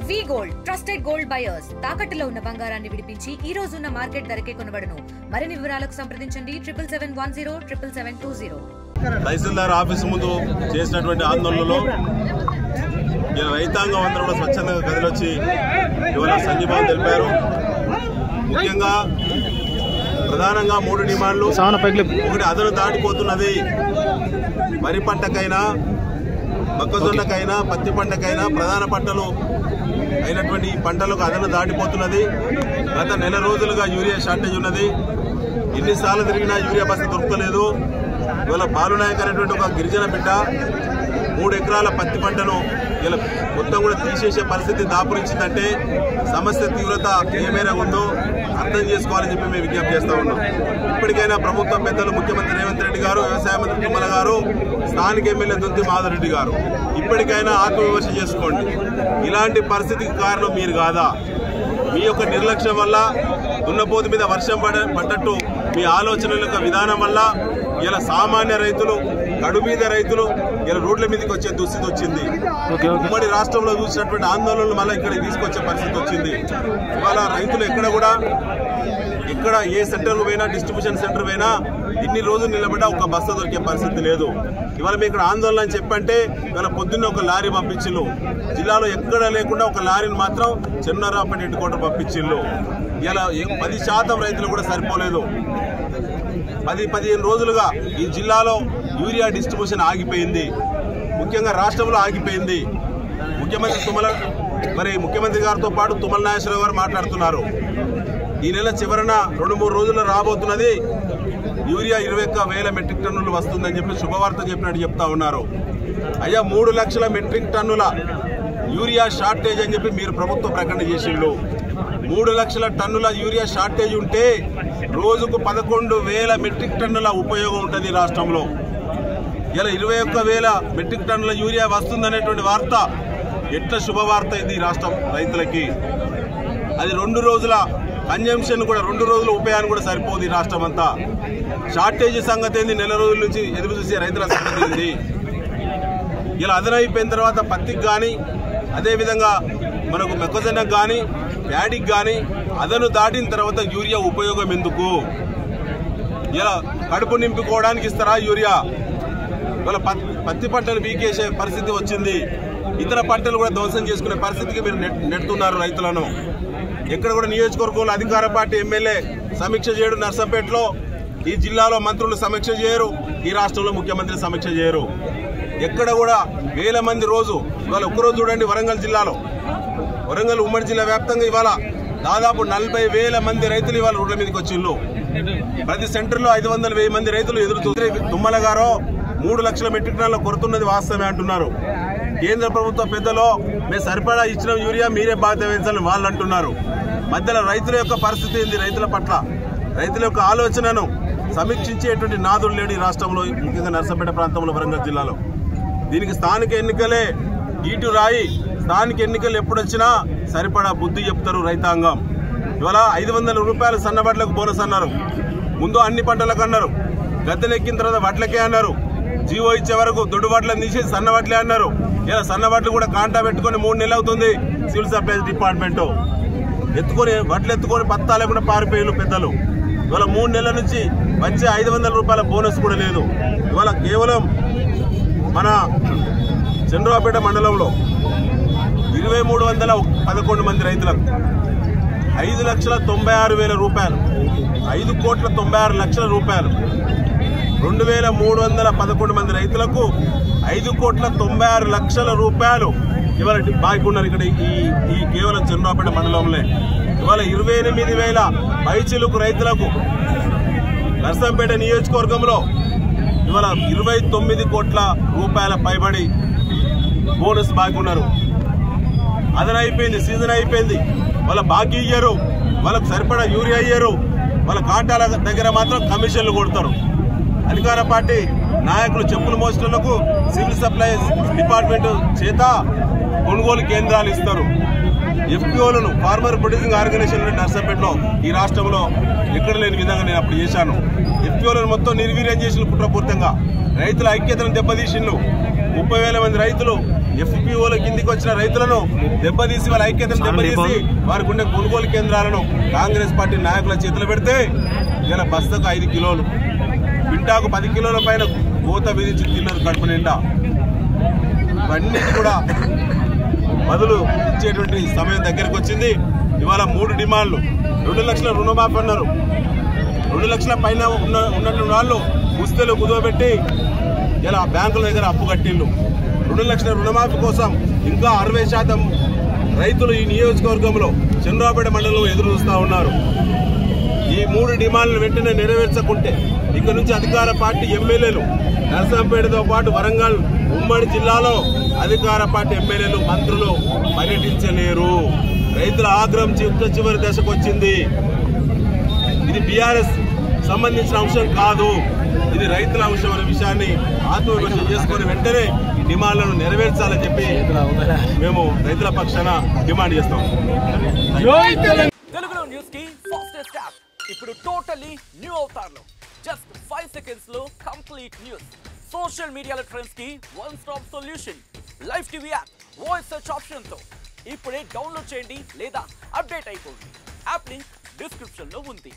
వి gold trusted gold buyers తాకట్టులో ఉన్న బంగారాన్ని విడిపించి ఈ రోజు ఉన్న మార్కెట్ ధరకే కొనబడును. మరిన్ని వివరాలకు సంప్రదించండి 77107720. తహసీల్దార్ ఆఫీసు ముందు చేసినటువంటి ఆందోళనలో రైతాంగం అందరూ కూడా స్వచ్ఛందంగా కదిలొచ్చి ఇవాళ సంఘీభావం తెలిపారు. ముఖ్యంగా ప్రధానంగా 3 డిమాండ్లు. ఒకటి, అదను దాటిపోతున్నది. వరి పంటకైనా, మొక్కజొన్నకైనా, పత్తి పంటకైనా ప్రధాన పంటలు అయినటువంటి ఈ పంటలకు అదను దాటిపోతున్నది. గత నెల రోజులుగా యూరియా షార్టేజ్ ఉన్నది. ఎన్నిసార్లు తిరిగినా యూరియా బస్సు దొరకలేదు. ఇవాళ బాలునాయక్ అనేటువంటి ఒక గిరిజన బిడ్డ 3 ఎకరాల పత్తి పంటను ఇలా మొత్తం కూడా తీసేసే పరిస్థితి దాపురించిందంటే సమస్య తీవ్రత ఏమైనా ఉందో అర్థం చేసుకోవాలని చెప్పి మేము విజ్ఞప్తి చేస్తా ఉన్నాం. ఇప్పటికైనా ప్రభుత్వ పెద్దలు ముఖ్యమంత్రి రేవంత్ రెడ్డి గారు, వ్యవసాయ మంత్రి తుమ్మల గారు, స్థానిక ఎమ్మెల్యే దొంతి మాధవరెడ్డి గారు ఇప్పటికైనా ఆత్మవిమర్శ చేసుకోండి. ఇలాంటి పరిస్థితికి కారణం మీరు కాదా? మీ యొక్క నిర్లక్ష్యం వల్ల, దున్నపోతు మీద వర్షం పడ్డట్టు మీ ఆలోచనల యొక్క విధానం వల్ల ఇలా సామాన్య రైతులు, కడుమీద రైతులు ఇలా రోడ్ల మీదకి వచ్చే దుస్థితి వచ్చింది. ఉమ్మడి రాష్ట్రంలో చూసినటువంటి ఆందోళనలు మళ్ళీ ఇక్కడికి తీసుకొచ్చే పరిస్థితి వచ్చింది. ఇవాళ రైతులు ఎక్కడ ఏ సెంటర్ పోయినా, డిస్ట్రిబ్యూషన్ సెంటర్ పోయినా ఇన్ని రోజులు నిలబడ్డా ఒక బస్తా దొరికే పరిస్థితి లేదు. ఇవాళ మీ ఇక్కడ ఆందోళన అని చెప్పంటే ఇవాళ పొద్దున్న ఒక లారీ పంపించిల్లు. జిల్లాలో ఎక్కడ లేకుండా ఒక లారీని మాత్రం చెన్నారావుపేట హెడ్ క్వార్టర్ పంపించిల్లు. ఇలా 10% రైతులు కూడా సరిపోలేదు. 10-15 రోజులుగా ఈ జిల్లాలో యూరియా డిస్ట్రిబ్యూషన్ ఆగిపోయింది. ముఖ్యంగా రాష్ట్రంలో ఆగిపోయింది. ముఖ్యమంత్రి గారితో పాటు తుమ్మల నాగేశ్వరరావు గారు మాట్లాడుతున్నారు. ఈ నెల చివరన 2-3 రోజుల్లో రాబోతున్నది యూరియా 21,000 మెట్రిక్ టన్నులు వస్తుందని చెప్పి శుభవార్త చెప్పినట్టు చెప్తా ఉన్నారు. అయ్యా 3 లక్షల మెట్రిక్ టన్నుల యూరియా షార్టేజ్ అని చెప్పి మీరు ప్రభుత్వ ప్రకటన చేసిండ్రు. 3 లక్షల టన్నుల యూరియా షార్టేజ్ ఉంటే రోజుకు 11,000 మెట్రిక్ టన్నుల ఉపయోగం ఉంటుంది రాష్ట్రంలో. ఇలా 21,000 మెట్రిక్ టన్నుల యూరియా వస్తుందనేటువంటి వార్త ఎట్లా శుభవార్త ఇది రాష్ట్రం రైతులకి? అది 2 రోజుల కన్జంప్షన్ కూడా, 2 రోజుల ఉపయోగాన్ని కూడా సరిపోదు ఈ రాష్ట్రం అంతా. షార్టేజ్ సంగతి ఏంది? నెల రోజుల నుంచి ఎదురు చూసే రైతుల సంగతి ఏంది? ఇలా అదనైపోయిన తర్వాత పత్తికి కానీ, అదేవిధంగా మనకు మొక్కజొన్నకు కానీ, ప్యాడీకి కానీ అదను దాటిన తర్వాత యూరియా ఉపయోగం ఎందుకు? ఇలా కడుపు నింపుకోవడానికి ఇస్తారా యూరియా? ఇలా పత్తి పంటలు వీకేసే పరిస్థితి వచ్చింది. ఇతర పంటలు కూడా ధ్వంసం చేసుకునే పరిస్థితికి మీరు నెడుతున్నారు రైతులను. ఎక్కడ కూడా నియోజకవర్గంలో అధికార పార్టీ ఎమ్మెల్యే సమీక్ష చేయడు. నర్సంపేటలో ఈ జిల్లాలో మంత్రులు సమీక్ష చేయరు. ఈ రాష్ట్రంలో ముఖ్యమంత్రి సమీక్ష చేయరు. ఎక్కడ కూడా 1000 మంది రోజు, ఇవాళ ఒక్కరోజు చూడండి వరంగల్ జిల్లాలో, వరంగల్ ఉమ్మడి జిల్లా వ్యాప్తంగా ఇవాళ దాదాపు 40,000 మంది రైతులు ఇవాళ రోడ్ల మీదకి వచ్చిండ్రు. ప్రతి సెంటర్లో 500-1000 మంది రైతులు ఎదురు చూస్తారు. తుమ్మల గారు 3 లక్షల మెట్రిక్ టన్నుల కొరతున్నది వాస్తవమే అంటున్నారు. కేంద్ర ప్రభుత్వ పెద్దలో మేము సరిపడా ఇచ్చిన యూరియా మీరే బాధ్యత వహించాలని వాళ్ళు అంటున్నారు. మధ్యలో రైతుల యొక్క పరిస్థితి ఏంది? రైతుల పట్ల రైతుల యొక్క ఆలోచనను సమీక్షించేటువంటి నాదులు లేడు ఈ రాష్ట్రంలో, ముఖ్యంగా నర్సంపేట ప్రాంతంలో, వరంగల్ జిల్లాలో. దీనికి స్థానిక ఎన్నికలే ఈటు రాయి. స్థానిక ఎన్నికలు ఎప్పుడొచ్చినా సరిపడా బుద్ధి చెప్తారు రైతాంగం. ఇవాళ 500 రూపాయలు సన్నబడ్లకు బోనస్ అన్నారు. ముందు అన్ని పంటలకు అన్నారు. గద్దెనెక్కిన తర్వాత వడ్లకే అన్నారు. జీవో ఇచ్చే వరకు దొడ్డు వడ్లను తీసేసి సన్న వడ్లే అన్నారు. ఇలా సన్న వడ్లు కూడా కాంటా పెట్టుకుని 3 నెలలు అవుతుంది. సివిల్ సప్లైస్ డిపార్ట్మెంట్ వడ్లు ఎత్తుకొని పత్తా లేకుండా పారిపోయారు పెద్దలు. ఇవాళ 3 నెలల నుంచి వచ్చే 500 రూపాయల బోనస్ కూడా లేదు. ఇవాళ కేవలం మన చంద్రబాబుపేట మండలంలో 2,311 మంది రైతులకు 5,96,000 రూపాయలు, 5,96,00,000 రూపాయలు, 2,311 మంది రైతులకు 5,96,00,000 రూపాయలు ఇవాళ బాకీ ఉన్నారు ఇక్కడ ఈ కేవలం చంద్రబాబుపేట మండలంలో. ఇవాళ 28,000 పైచిలుకు రైతులకు నర్సంపేట నియోజకవర్గంలో ఇవాళ 29 కోట్ల రూపాయల పైబడి బోనస్ బాకీ ఉన్నారు. అదనైపోయింది, సీజన్ అయిపోయింది. వాళ్ళ బాకీ ఇయ్యరు, వాళ్ళకు సరిపడా యూరియా ఇయ్యరు. వాళ్ళ కాంటాల దగ్గర మాత్రం కమిషన్లు కొడతారు. అధికార పార్టీ నాయకులు చెప్పులు మోసటలకు సివిల్ సప్లైస్ డిపార్ట్మెంట్ చేత కొనుగోలు కేంద్రాలు ఇస్తారు. ఎఫ్పిఓలను, ఫార్మర్ ప్రొడ్యూసింగ్ ఆర్గనైజేషన్ నర్సంపేటలో ఈ రాష్ట్రంలో ఎక్కడ లేని విధంగా నేను అప్పుడు చేశాను. ఎఫ్పిఓలను మొత్తం నిర్వీర్యం చేసిన కుట్రపూర్తంగా రైతుల ఐక్యతను దెబ్బతీసిండ్రు. 30,000 మంది రైతులు FPOల కిందికి వచ్చిన రైతులను దెబ్బతీసి వాళ్ళ ఐక్యతను దెబ్బతీసి వారికి ఉండే కొనుగోలు కేంద్రాలను కాంగ్రెస్ పార్టీ నాయకుల చేతులు పెడితే ఇలా బస్తకు 5 కిలోలు పింటాకు 10 కిలోల పైన కోత విధించి తిన్నారు కడుపు నిండా. ఇవన్నీ కూడా బదులు ఇచ్చేటువంటి సమయం దగ్గరకు వచ్చింది. ఇవాళ 3 డిమాండ్లు. 2 లక్షల రుణమాఫీ అన్నారు. 2 లక్షల పైన ఉన్నటువంటి వాళ్ళు పుస్తలు కుదవబెట్టి ఇలా బ్యాంకుల దగ్గర అప్పు కట్టిళ్ళు. 2 లక్షల రుణమాఫీ కోసం ఇంకా 60% రైతులు ఈ నియోజకవర్గంలో చంద్రాపేట మండలంలో ఎదురు చూస్తూ ఉన్నారు. ఈ 3 డిమాండ్లు వెంటనే నెరవేర్చకుంటే ఇక్కడ నుంచి అధికార పార్టీ ఎమ్మెల్యేలు నరసంపేటతో పాటు వరంగల్ ఉమ్మడి జిల్లాలో అధికార పార్టీ ఎమ్మెల్యేలు మంత్రులు పర్యటించలేరు. రైతుల ఆగ్రహం చివరి దశకు వచ్చింది. ఇది బీఆర్ఎస్ సంబంధించిన అంశం కాదు, ఇది రైతుల అంశం అనే విషయాన్ని ఆత్మవిమర్శ చేసుకుని వెంటనే ఈ డిమాండ్లను నెరవేర్చాలని చెప్పి మేము రైతుల పక్షాన డిమాండ్ చేస్తాం. తెలుగులో న్యూస్ కి ఫాస్టెస్ట్ యాప్ ఇప్పుడు టోటల్లీ న్యూ అవతార్లో జస్ట్ 5 సెకండ్స్ లో కంప్లీట్ న్యూస్. సోషల్ మీడియాలో ట్రెండ్స్ కి one stop solution. Live TV app voice search option తో ఇప్పుడే డౌన్లోడ్ చేయండి లేదా అప్డేట్ అయిపోండి. యాప్ లింక్ డిస్క్రిప్షన్ లో ఉంది.